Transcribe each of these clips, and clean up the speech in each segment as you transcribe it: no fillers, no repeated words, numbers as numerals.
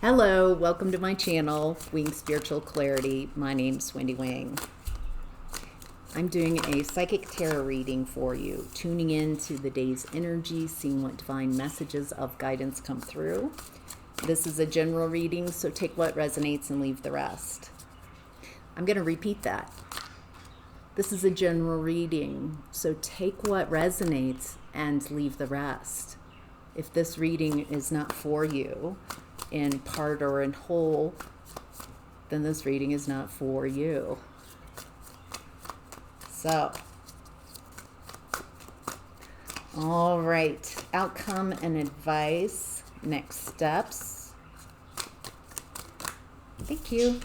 Hello, welcome to my channel, Wing Spiritual Clarity. My name's Wendy Wing. I'm doing a psychic tarot reading for you, tuning into the day's energy, seeing what divine messages of guidance come through. This is a general reading, so take what resonates and leave the rest. I'm going to repeat that. This is a general reading, so take what resonates and leave the rest. If this reading is not for you, in part or in whole, then this reading is not for you. So, all right, outcome and advice, next steps. Thank you.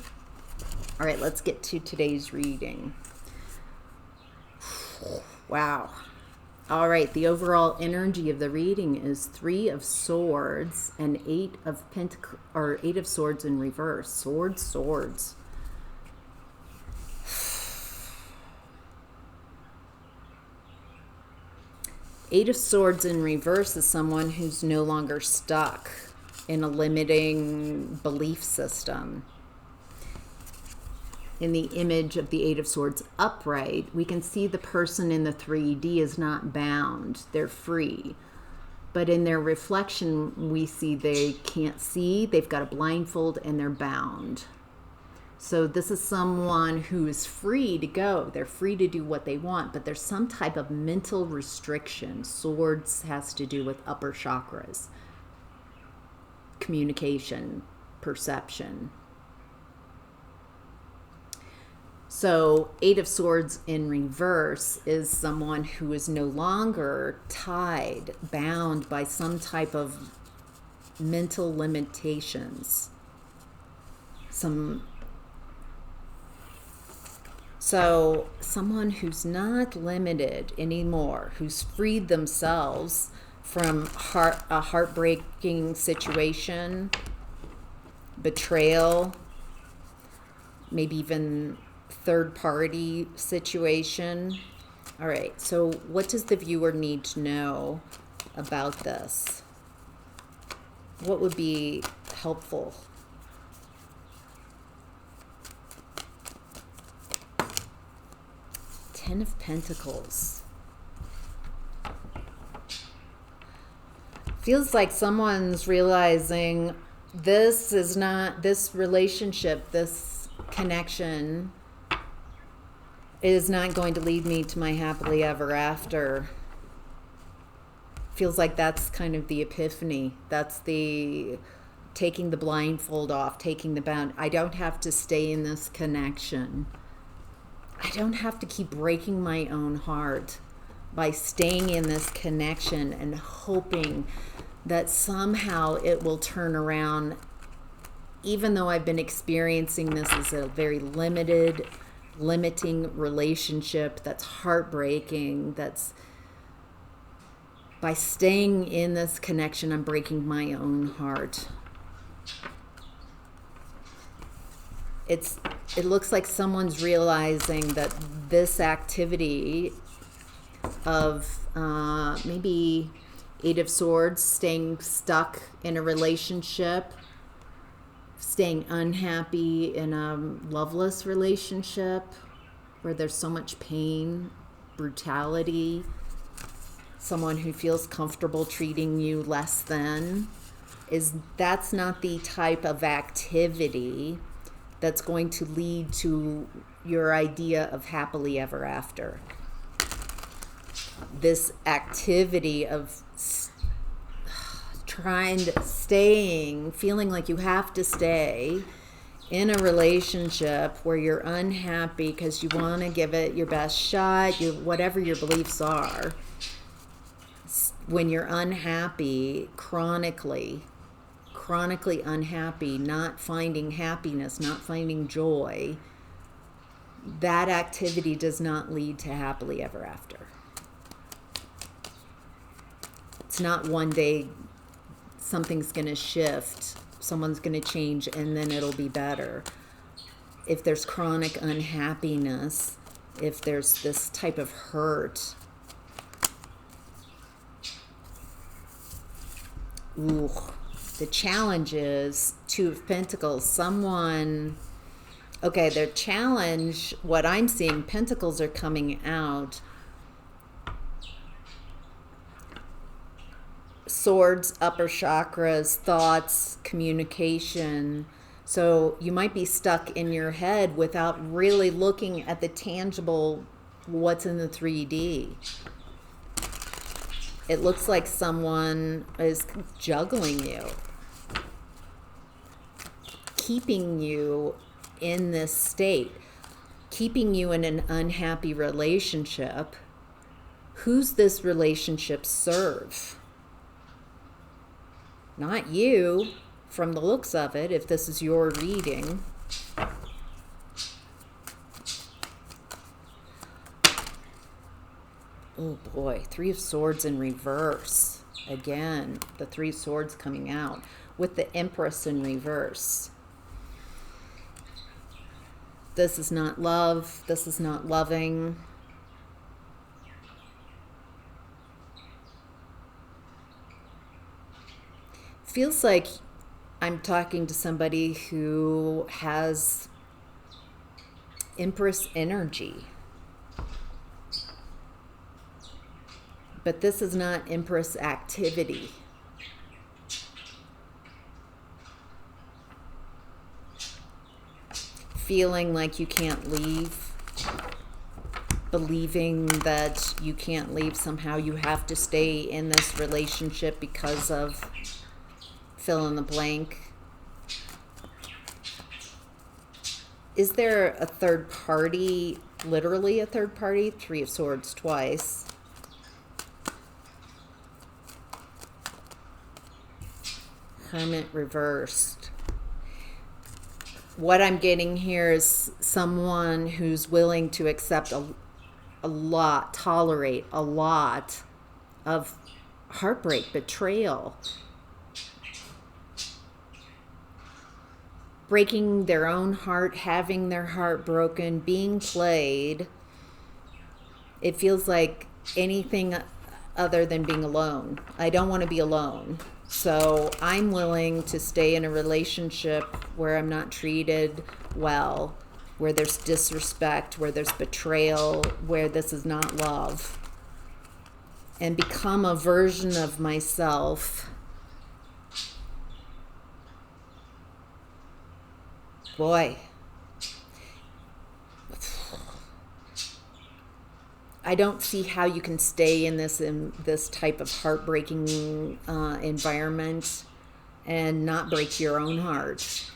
All right, let's get to today's reading. Wow. All right, the overall energy of the reading is 3 of Swords and 8 of Swords in reverse. Swords. Eight of Swords in reverse is someone who's no longer stuck in a limiting belief system. In the image of the Eight of Swords upright, we can see the person in the 3D is not bound. They're free. But in their reflection, we see they can't see. They've got a blindfold and they're bound. So this is someone who is free to go. They're free to do what they want, but there's some type of mental restriction. Swords has to do with upper chakras, communication, perception. So 8 of Swords in reverse is someone who is no longer tied, bound by some type of mental limitations. So someone who's not limited anymore, who's freed themselves from a heartbreaking situation, betrayal, maybe even third-party situation. All right, so what does the viewer need to know about this? What would be helpful? Ten of Pentacles. Feels like someone's realizing this relationship, this connection is not going to lead me to my happily ever after. Feels like that's kind of the epiphany. That's the taking the blindfold off, taking the bound. I don't have to stay in this connection. I don't have to keep breaking my own heart by staying in this connection and hoping that somehow it will turn around, even though I've been experiencing this as a very limiting relationship that's heartbreaking. That's by staying in this connection, I'm breaking my own heart. It looks like someone's realizing that this activity of maybe 8 of Swords, staying stuck in a relationship, staying unhappy in a loveless relationship where there's so much pain, brutality, someone who feels comfortable treating you less than, that's not the type of activity that's going to lead to your idea of happily ever after. This activity of feeling like you have to stay in a relationship where you're unhappy because you want to give it your best shot, whatever your beliefs are. When you're unhappy, chronically unhappy, not finding happiness, not finding joy, that activity does not lead to happily ever after. It's not one day something's going to shift, someone's going to change, and then it'll be better. If there's chronic unhappiness, if there's this type of hurt, ooh, The challenge is Two of Pentacles. Someone, okay, their challenge, what I'm seeing, Pentacles are coming out. Swords, upper chakras, thoughts, communication. So you might be stuck in your head without really looking at the tangible, what's in the 3D. It looks like someone is juggling you, keeping you in this state, keeping you in an unhappy relationship. Who's this relationship serve? Not you, from the looks of it, if this is your reading. Oh boy, Three of Swords in reverse. Again, the Three of Swords coming out with the Empress in reverse. This is not love. This is not loving. Feels like I'm talking to somebody who has Empress energy. But this is not Empress activity. Feeling like you can't leave. Believing that you can't leave. Somehow you have to stay in this relationship because of fill in the blank. Is there a third party, literally a third party? Three of Swords twice. Hermit reversed. What I'm getting here is someone who's willing to accept a lot, tolerate a lot of heartbreak, betrayal, breaking their own heart, having their heart broken, being played. It feels like anything other than being alone. I don't want to be alone. So I'm willing to stay in a relationship where I'm not treated well, where there's disrespect, where there's betrayal, where this is not love, and become a version of myself. Boy, I don't see how you can stay in this type of heartbreaking environment and not break your own heart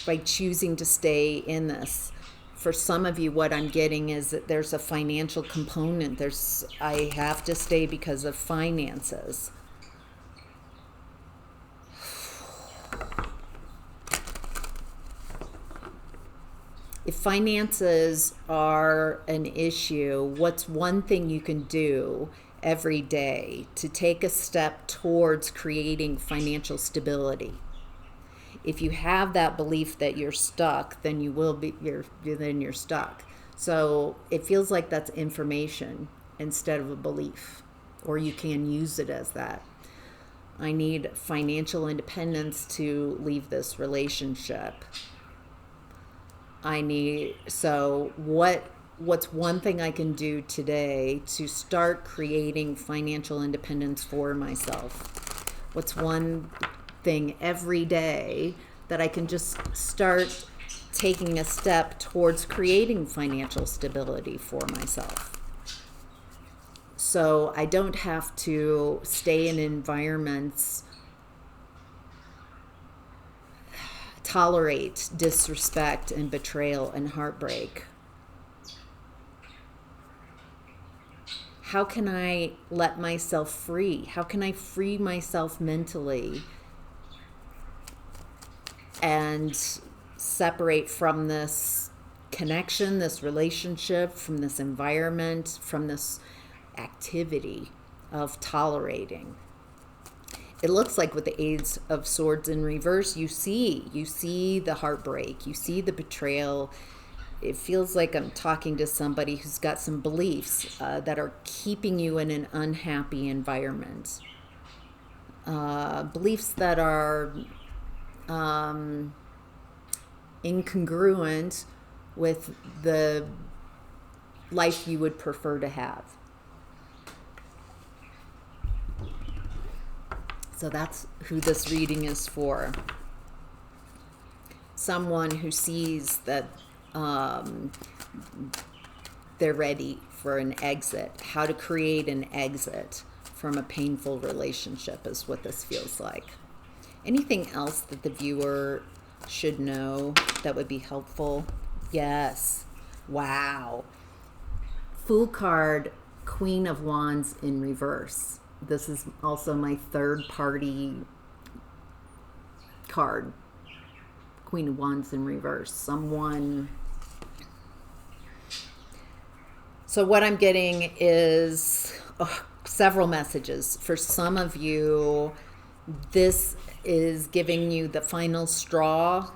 by choosing to stay in this. For some of you, what I'm getting is that there's a financial component. I have to stay because of finances. If finances are an issue, what's one thing you can do every day to take a step towards creating financial stability? If you have that belief that you're stuck, then you're stuck. So it feels like that's information instead of a belief, or you can use it as that. I need financial independence to leave this relationship. What's one thing I can do today to start creating financial independence for myself? What's one thing every day that I can just start taking a step towards creating financial stability for myself? So I don't have to stay in environments, tolerate disrespect and betrayal and heartbreak. How can I let myself free? How can I free myself mentally and separate from this connection, this relationship, from this environment, from this activity of tolerating? It looks like with the Ace of Swords in reverse, you see the heartbreak, you see the betrayal. It feels like I'm talking to somebody who's got some beliefs that are keeping you in an unhappy environment. beliefs that are incongruent with the life you would prefer to have. So that's who this reading is for. Someone who sees that they're ready for an exit. How to create an exit from a painful relationship is what this feels like. Anything else that the viewer should know that would be helpful? Yes. Wow. Fool card, Queen of Wands in reverse. This is also my third party card. Queen of Wands in reverse. Someone. So what I'm getting is several messages. For some of you, this is giving you the final straw,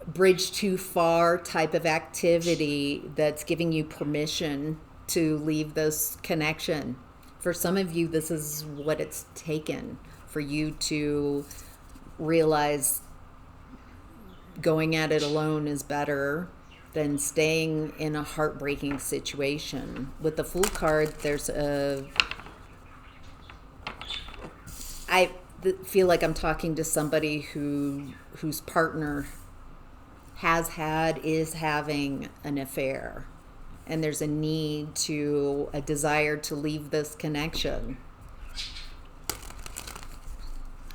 bridge too far type of activity that's giving you permission to leave this connection. For some of you, this is what it's taken for you to realize going at it alone is better than staying in a heartbreaking situation. With the Fool card, there's I feel like I'm talking to somebody whose partner has had, is having an affair, and there's a desire to leave this connection.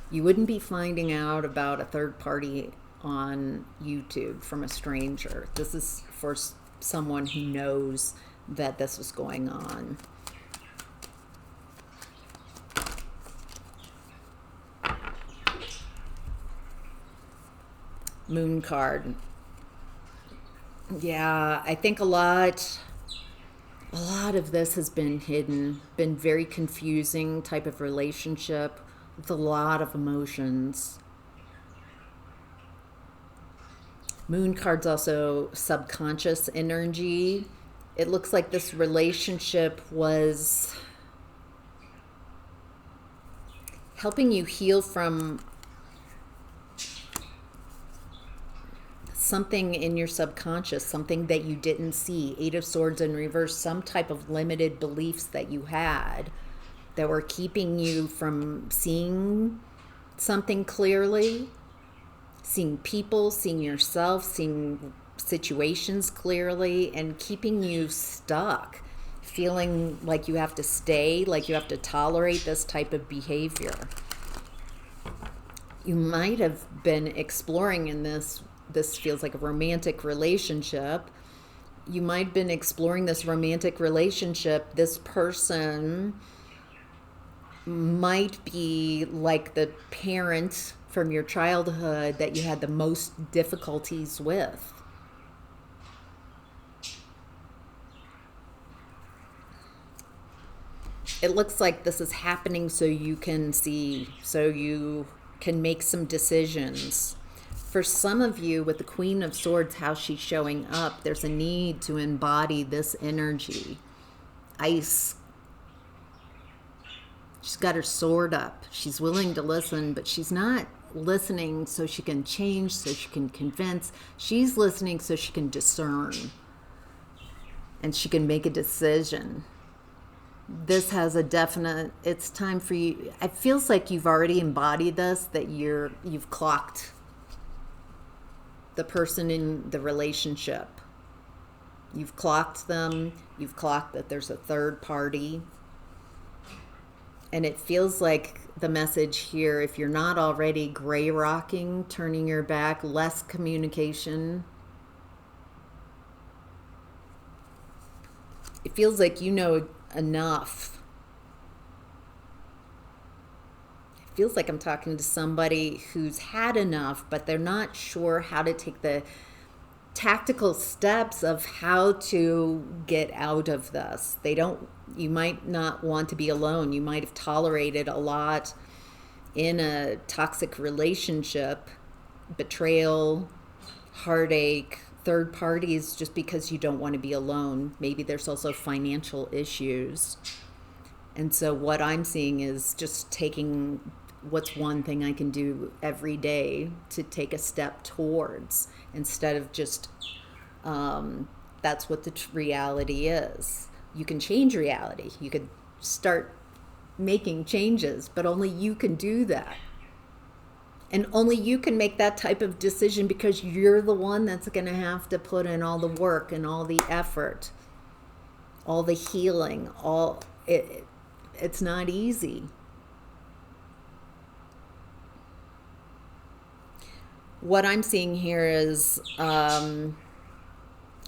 You wouldn't be finding out about a third party on YouTube from a stranger. This is for someone who knows that this is going on. Moon card. Yeah, I think a lot of this has been hidden, been very confusing type of relationship with a lot of emotions. Moon card's also subconscious energy. It looks like this relationship was helping you heal from something in your subconscious, something that you didn't see. Eight of Swords in reverse, some type of limited beliefs that you had that were keeping you from seeing something clearly, seeing people, seeing yourself, seeing situations clearly, and keeping you stuck, feeling like you have to stay, like you have to tolerate this type of behavior. You might have been exploring in this feels like a romantic relationship. You might have been exploring this romantic relationship. This person might be like the parent from your childhood that you had the most difficulties with. It looks like this is happening so you can see, so you can make some decisions. For some of you, with the Queen of Swords, how she's showing up, there's a need to embody this energy. Ice. She's got her sword up. She's willing to listen, but she's not listening so she can change, so she can convince. She's listening so she can discern. And she can make a decision. This has a definite, it's time for you. It feels like you've already embodied this, that you've clocked the person in the relationship. You've clocked them. You've clocked that there's a third party. And it feels like the message here, if you're not already gray rocking, turning your back, less communication. It feels like you know enough. It feels like I'm talking to somebody who's had enough, but they're not sure how to take the tactical steps of how to get out of this. You might not want to be alone. You might have tolerated a lot in a toxic relationship, betrayal, heartache, third parties, just because you don't want to be alone. Maybe there's also financial issues. And so what I'm seeing is just taking what's one thing I can do every day to take a step towards, instead of just that's what the reality is. You can change reality. You could start making changes, but only you can do that. And only you can make that type of decision, because you're the one that's going to have to put in all the work and all the effort, all the healing, it's not easy. What I'm seeing here is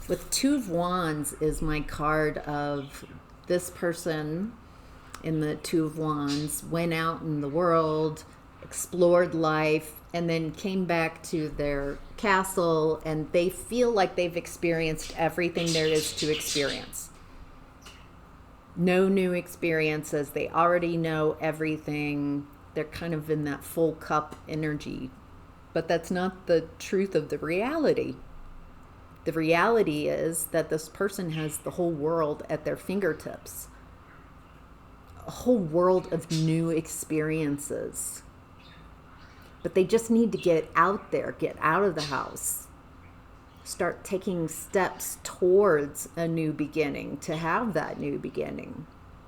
with Two of Wands is my card of this person in the Two of Wands went out in the world, explored life, and then came back to their castle, and they feel like they've experienced everything there is to experience. No new experiences. They already know everything. They're kind of in that full cup energy. But that's not the truth of the reality. The reality is that this person has the whole world at their fingertips. A whole world of new experiences. But they just need to get out there, get out of the house. Start taking steps towards a new beginning, to have that new beginning.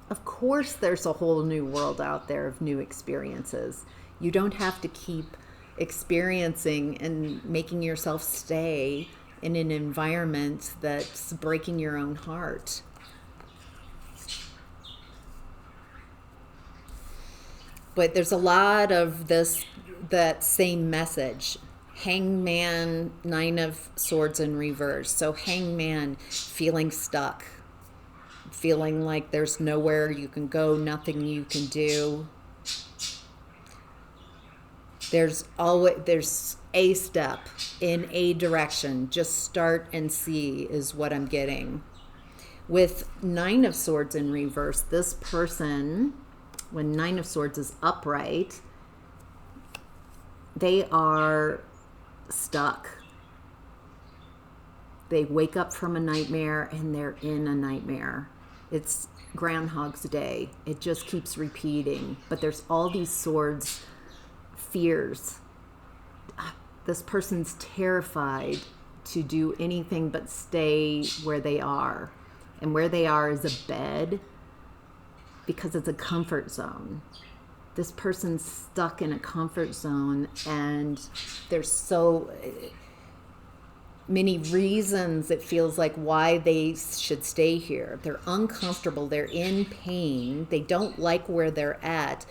Of course, there's a whole new world out there of new experiences. You don't have to keep experiencing and making yourself stay in an environment that's breaking your own heart. But there's a lot of that same message. Hangman, Nine of Swords in reverse. So Hangman, feeling stuck, feeling like there's nowhere you can go, nothing you can do. There's a step in a direction. Just start and see is what I'm getting. With Nine of Swords in reverse, this person, when Nine of Swords is upright, they are stuck. They wake up from a nightmare and they're in a nightmare. It's Groundhog's Day. It just keeps repeating. But there's all these swords, fears. This person's terrified to do anything but stay where they are. And where they are is a bed, because it's a comfort zone. This person's stuck in a comfort zone, and there's so many reasons it feels like why they should stay here. They're uncomfortable, they're in pain, they don't like where they're at,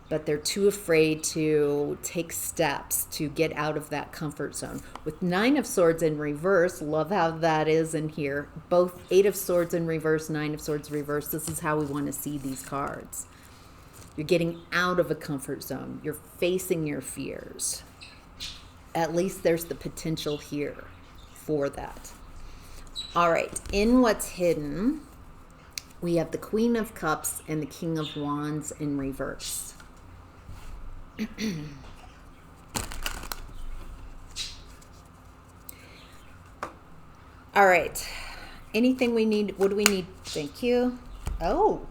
but they're too afraid to take steps to get out of that comfort zone. With Nine of Swords in reverse, love how that is in here. Both Eight of Swords in reverse, Nine of Swords reverse. This is how we want to see these cards. You're getting out of a comfort zone. You're facing your fears. At least there's the potential here for that. All right, in what's hidden, we have the Queen of Cups and the King of Wands in reverse. All right. Anything we need? What do we need? Thank you. Oh.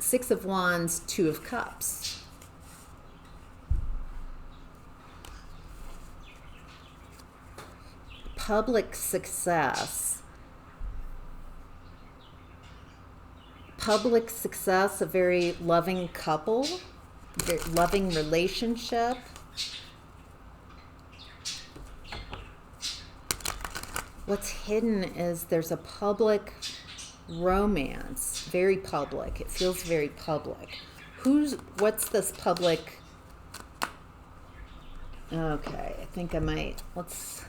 Six of Wands, Two of Cups. Public success. Public success, a very loving couple, very loving relationship. What's hidden is there's a public romance, very public. It feels very public. What's this public? Okay, I think I might, what's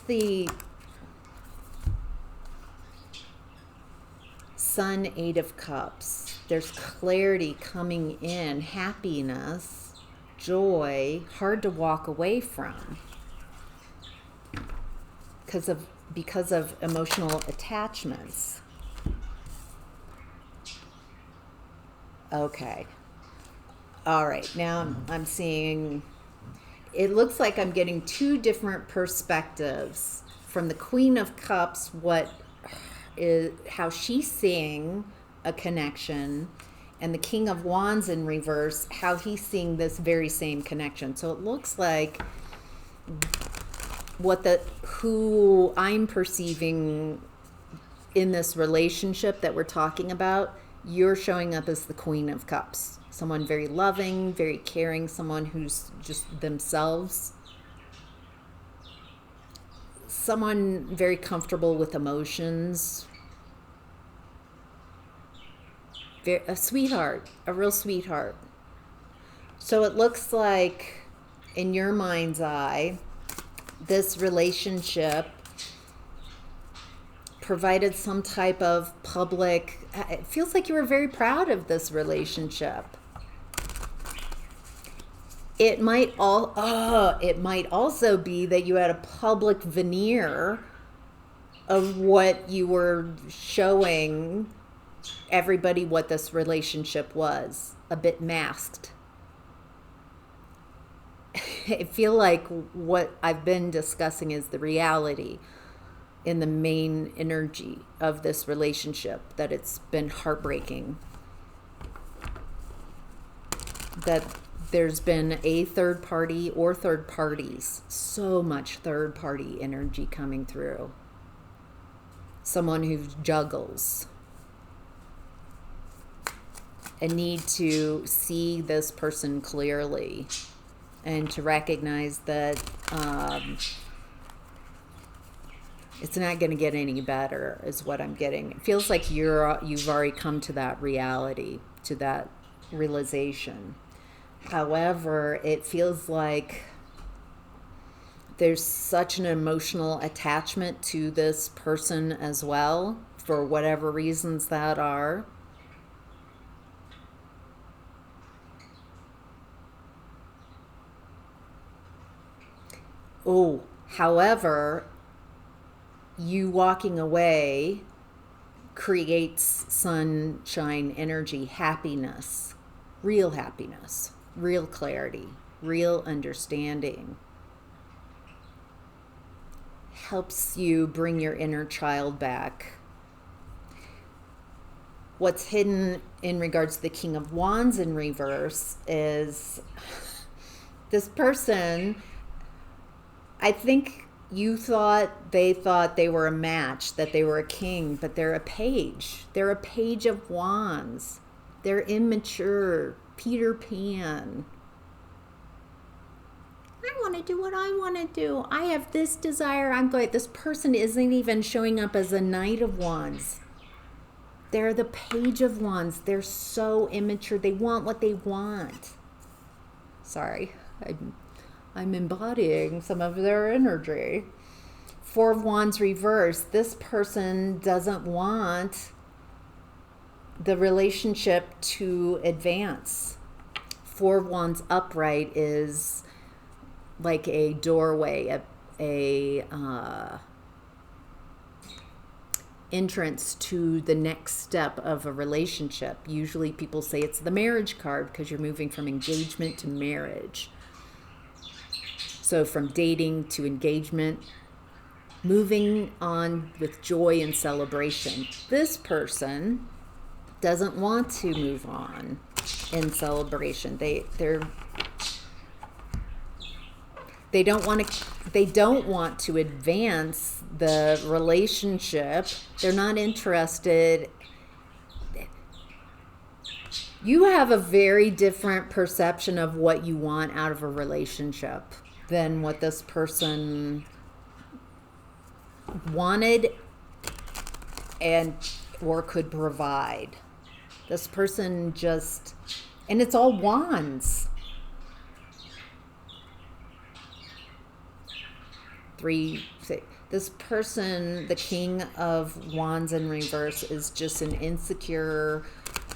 the Sun, Eight of Cups? There's clarity coming in, happiness, joy, hard to walk away from because of emotional attachments. Okay. All right. Now I'm seeing, it looks like I'm getting two different perspectives. From the Queen of Cups, what is how she's seeing a connection, and the King of Wands in reverse, how he's seeing this very same connection. So it looks like who I'm perceiving in this relationship that we're talking about, you're showing up as the Queen of Cups. Someone very loving, very caring, someone who's just themselves. Someone very comfortable with emotions. A sweetheart, a real sweetheart. So it looks like, in your mind's eye, this relationship provided some type of public, it feels like you were very proud of this relationship. It might also be that you had a public veneer of what you were showing everybody what this relationship was, a bit masked. I feel like what I've been discussing is the reality in the main energy of this relationship, that it's been heartbreaking, that there's been a third party or third parties, so much third party energy coming through. Someone who juggles, a need to see this person clearly and to recognize that it's not going to get any better, is what I'm getting. It feels like you've already come to that reality, to that realization. However, it feels like there's such an emotional attachment to this person as well, for whatever reasons that are. Oh, however, you walking away creates sunshine energy, happiness, real clarity, real understanding. Helps you bring your inner child back. What's hidden in regards to the King of Wands in reverse is this person, I think they thought they were a match, that they were a king, but they're a page. They're a page of wands. They're immature, Peter Pan. I want to do what I want to do. I have this desire. This person isn't even showing up as a Knight of Wands. They're the Page of Wands. They're so immature. They want what they want. Sorry, I'm embodying some of their energy. Four of Wands reverse. This person doesn't want the relationship to advance. Four of Wands upright is like a doorway, a entrance to the next step of a relationship. Usually people say it's the marriage card because you're moving from engagement to marriage. So from dating to engagement, moving on with joy and celebration. This person doesn't want to move on in celebration. They don't want to advance the relationship. They're not interested. You have a very different perception of what you want out of a relationship than what this person wanted or could provide. This person and it's all wands. 3, 6. This person, the King of Wands in reverse, is just an insecure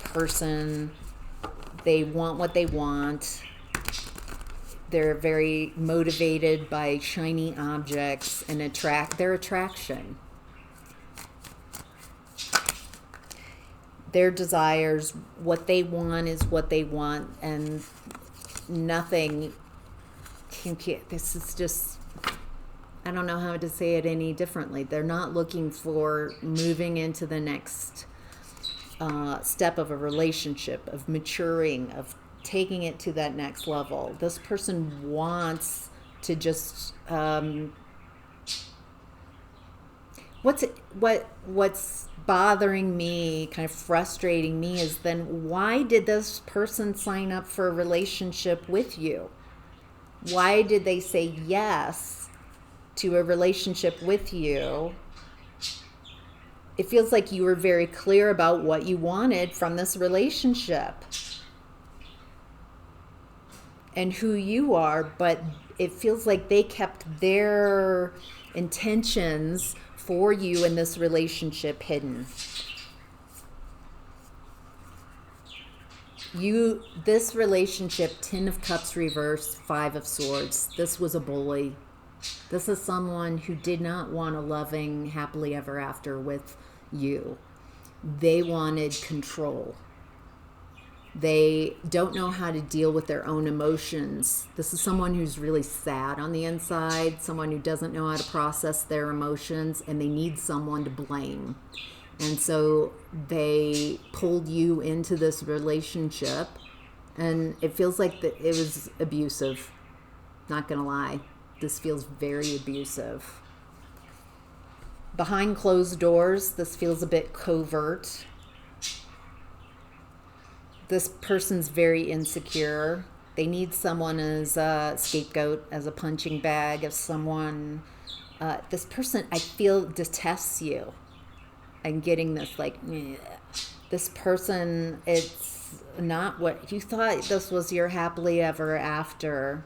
person. They want what they want. They're very motivated by shiny objects and their attraction. Their desires, what they want is what they want, and nothing can get. This is just I don't know how to say it any differently. They're not looking for moving into the next step of a relationship, of maturing, of taking it to that next level. This person wants to just what's bothering me, kind of frustrating me, is then why did this person sign up for a relationship with you? Why did they say yes to a relationship with you? It feels like you were very clear about what you wanted from this relationship and who you are, but it feels like they kept their intentions for you in this relationship hidden. This relationship, 10 of Cups reversed, 5 of Swords, this was a bully. This is someone who did not want a loving, happily ever after with you. They wanted control. They don't know how to deal with their own emotions. This is someone who's really sad on the inside, someone who doesn't know how to process their emotions, and they need someone to blame. And so they pulled you into this relationship, and it feels like it was abusive. Not gonna lie. This feels very abusive. Behind closed doors, this feels a bit covert. This person's very insecure. They need someone as a scapegoat, as a punching bag, as someone. This person, I feel, detests you. I'm getting this like, meh. This person, it's not what you thought. This was your happily ever after.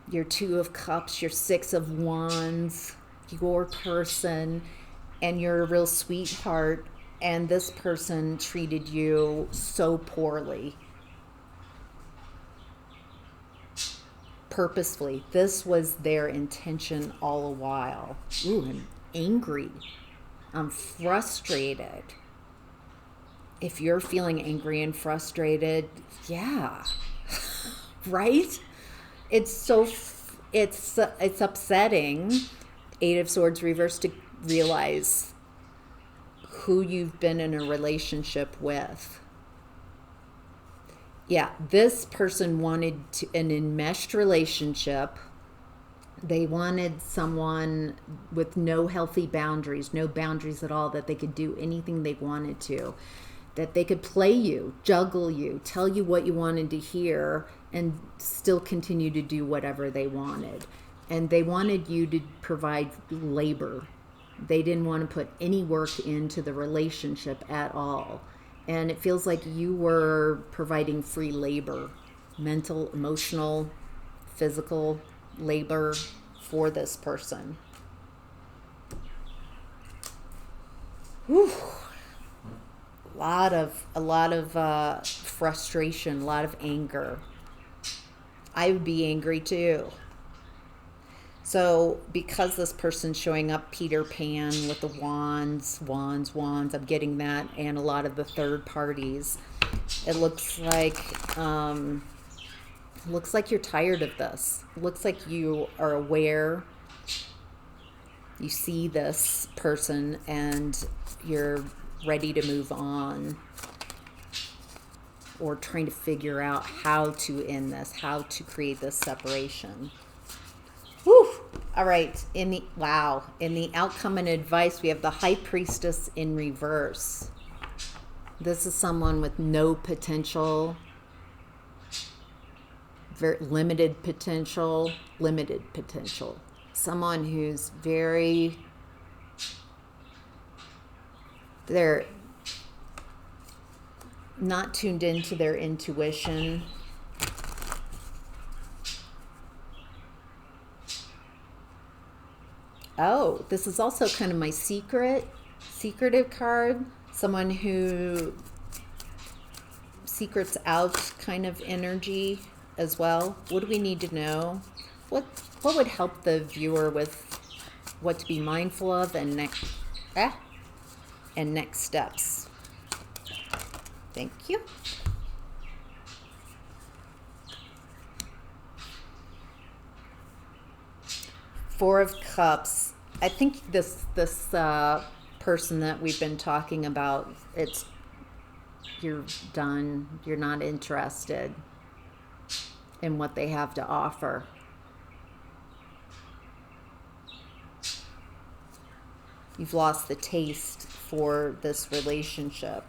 Your 2 of Cups, your 6 of Wands, your person, and you're a real sweetheart, and this person treated you so poorly. Purposefully. This was their intention all the while. Ooh, I'm angry. I'm frustrated. If you're feeling angry and frustrated, yeah. Right? It's upsetting, 8 of Swords reversed, to realize who you've been in a relationship with. Yeah, this person wanted an enmeshed relationship. They wanted someone with no healthy boundaries, no boundaries at all, that they could do anything they wanted to, that they could play you, juggle you, tell you what you wanted to hear, and still continue to do whatever they wanted. And they wanted you to provide labor. They didn't want to put any work into the relationship at all. And it feels like you were providing free labor, mental, emotional, physical labor for this person. Whew. A lot of frustration, a lot of anger. I would be angry too. So because this person's showing up Peter Pan with the wands, I'm getting that, and a lot of the third parties, it looks like you're tired of this. It looks like you are aware. You see this person and you're ready to move on, or trying to figure out how to end this, how to create this separation. Whew. All right. In the outcome and advice, we have the High Priestess in reverse. This is someone with no potential, very limited potential. Someone who's they're not tuned into their intuition. Oh, this is also kind of my secretive card. Someone who secrets out kind of energy as well. What do we need to know? What would help the viewer with what to be mindful of and next steps? Thank you. Four of Cups. I think this person that we've been talking about, you're done. You're not interested in what they have to offer. You've lost the taste for this relationship.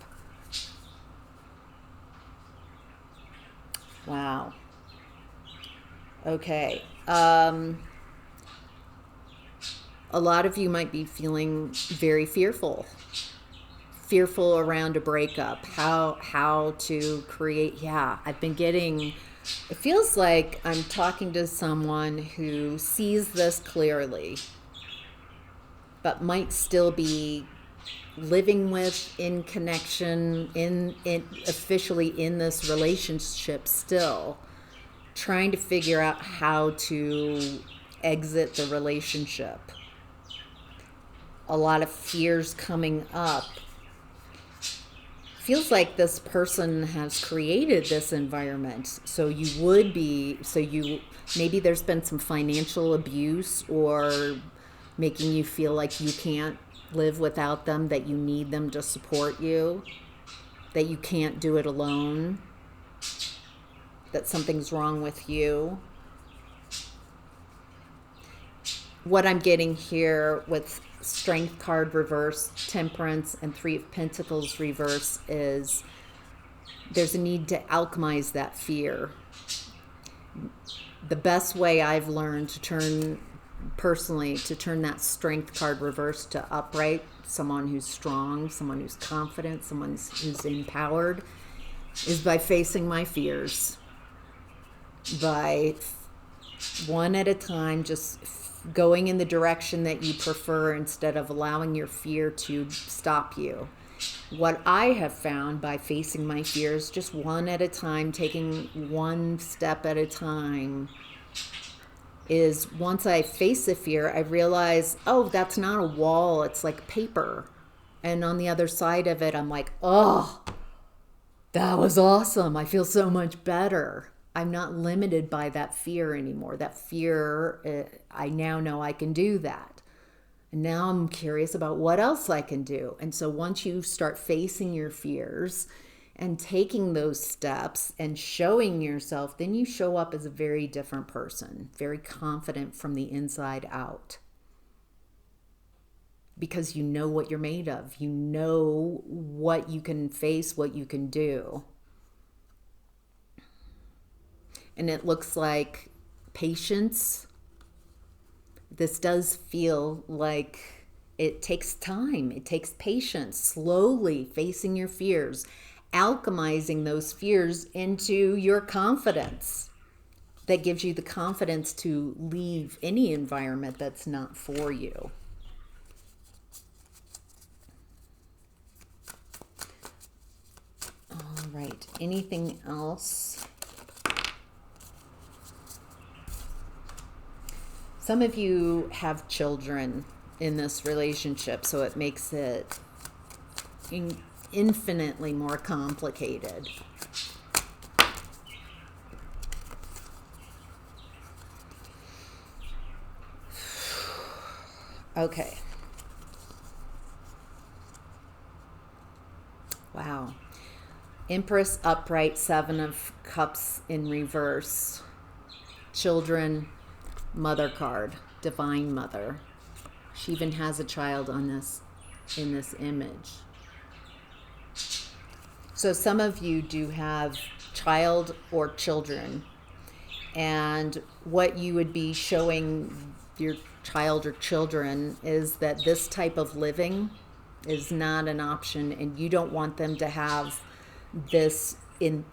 Wow. Okay. A lot of you might be feeling very fearful around a breakup, how to create. I've been getting, it feels like I'm talking to someone who sees this clearly, but might still be living with, in connection, in officially in this relationship still, trying to figure out how to exit the relationship. A lot of fears coming up. Feels like this person has created this environment. Maybe there's been some financial abuse, or making you feel like you can't live without them, that you need them to support you, that you can't do it alone, that something's wrong with you. What I'm getting here with Strength card reverse, Temperance, and Three of Pentacles reverse is there's a need to alchemize that fear. The best way I've learned to turn that Strength card reverse to upright, someone who's strong, someone who's confident, someone who's empowered, is by facing my fears. By one at a time, just going in the direction that you prefer instead of allowing your fear to stop you. What I have found by facing my fears, just one at a time, taking one step at a time, is once I face the fear, I realize, oh, that's not a wall, it's like paper. And on the other side of it, I'm like, oh, that was awesome. I feel so much better. I'm not limited by that fear anymore. That fear, I now know I can do that. And now I'm curious about what else I can do. And so once you start facing your fears and taking those steps and showing yourself, then you show up as a very different person, very confident from the inside out. Because you know what you're made of. You know what you can face, what you can do. And it looks like patience. This does feel like it takes time. It takes patience, slowly facing your fears, alchemizing those fears into your confidence. That gives you the confidence to leave any environment that's not for you. All right, anything else? Some of you have children in this relationship, so it makes it infinitely more complicated. Okay. Wow. Empress upright, Seven of Cups in reverse. Children, Mother card, Divine Mother. She even has a child on this, in this image. So some of you do have child or children, and what you would be showing your child or children is that this type of living is not an option, and you don't want them to have this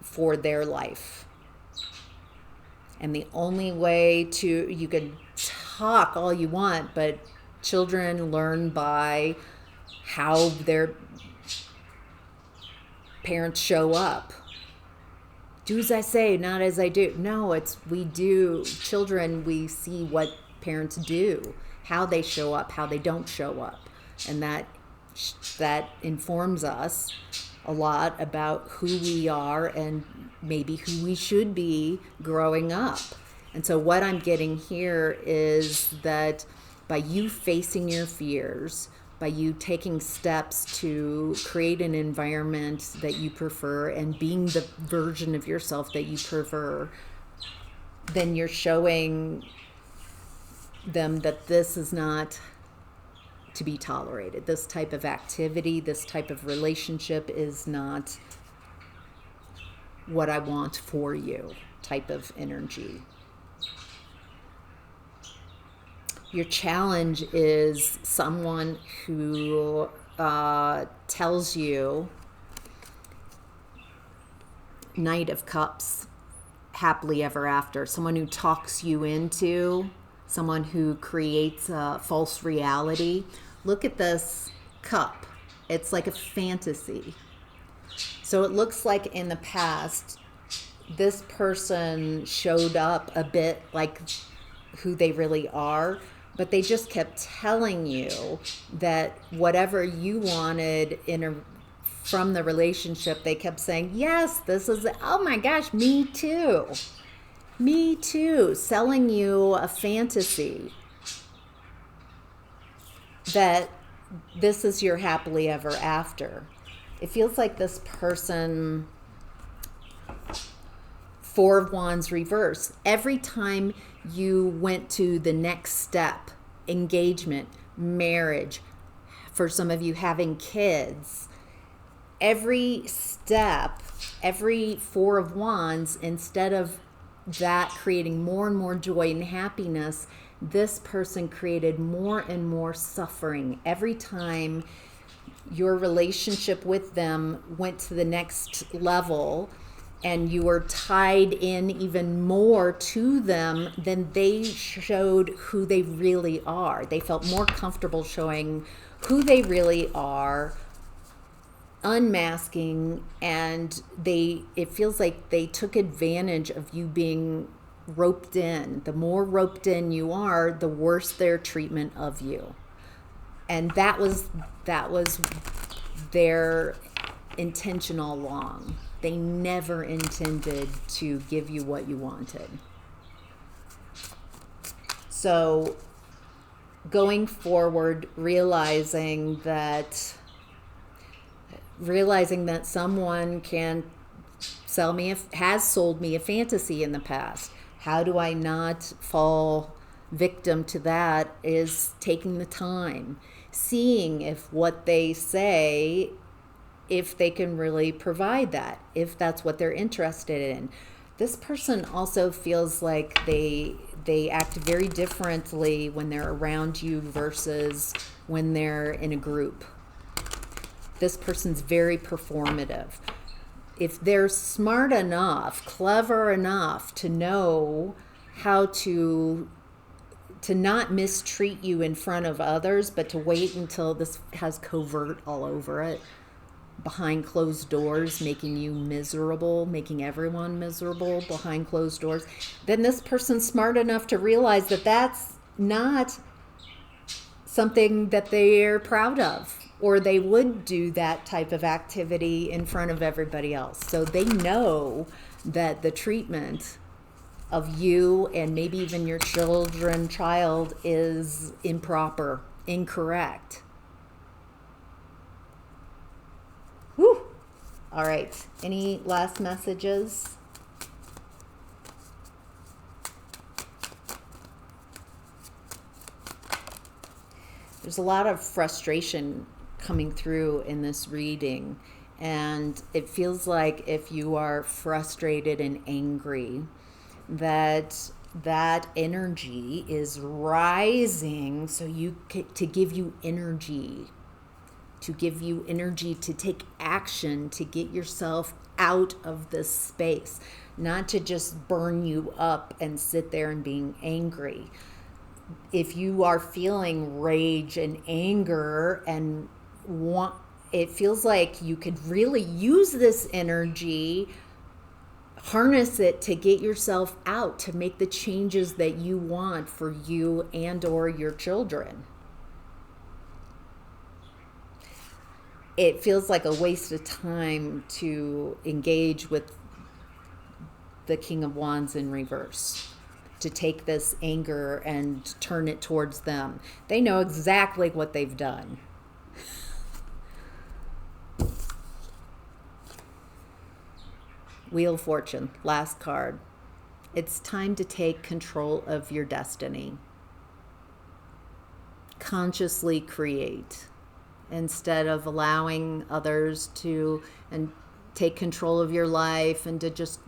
for their life. And the only way you can talk all you want, but children learn by how their parents show up. Do as I say, not as I do. No, we do. Children, we see what parents do, how they show up, how they don't show up. And that informs us a lot about who we are and maybe who we should be growing up. And so what I'm getting here is that by you facing your fears, by you taking steps to create an environment that you prefer and being the version of yourself that you prefer, then you're showing them that this is not to be tolerated. This type of activity, this type of relationship is not what I want for you, type of energy. Your challenge is someone who tells you, Knight of Cups, happily ever after. Someone who talks you into, someone who creates a false reality. Look at this cup. It's like a fantasy. So it looks like in the past, this person showed up a bit like who they really are, but they just kept telling you that whatever you wanted from the relationship, they kept saying, yes, this is, oh my gosh, me too. Me too. Selling you a fantasy that this is your happily ever after. It feels like this person, Four of Wands reverse. Every time you went to the next step, engagement, marriage, for some of you having kids, every step, every Four of Wands, instead of that creating more and more joy and happiness, this person created more and more suffering. Every time your relationship with them went to the next level and you were tied in even more to them, then they showed who they really are. They felt more comfortable showing who they really are, unmasking, and it feels like they took advantage of you being roped in. The more roped in you are, the worse their treatment of you. And that was their intention all along. They never intended to give you what you wanted. So going forward, realizing that someone can has sold me a fantasy in the past. How do I not fall victim to that is taking the time, seeing if what they say, if they can really provide that, if that's what they're interested in. This person also feels like they act very differently when they're around you versus when they're in a group. This person's very performative. If they're smart enough, clever enough to know how to not mistreat you in front of others, but to wait until this has covert all over it, behind closed doors, making you miserable, making everyone miserable behind closed doors, then this person's smart enough to realize that that's not something that they're proud of, or they would do that type of activity in front of everybody else. So they know that the treatment of you and maybe even your child is improper, incorrect. Whew. All right. Any last messages? There's a lot of frustration coming through in this reading, and it feels like if you are frustrated and angry, that energy is rising to give you energy, to take action, to get yourself out of this space, not to just burn you up and sit there and being angry. If you are feeling rage and anger and it feels like you could really use this energy, harness it to get yourself out, to make the changes that you want for you and or your children. It feels like a waste of time to engage with the King of Wands in reverse. to take this anger and turn it towards them. They know exactly what they've done. Wheel of Fortune, last card. It's time to take control of your destiny. Consciously create instead of allowing others to and take control of your life and to just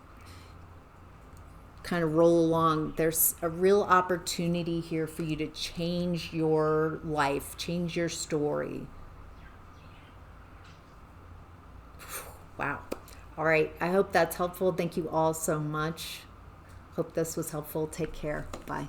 kind of roll along. There's a real opportunity here for you to change your life, change your story. Wow. All right. I hope that's helpful. Thank you all so much. Hope this was helpful. Take care. Bye.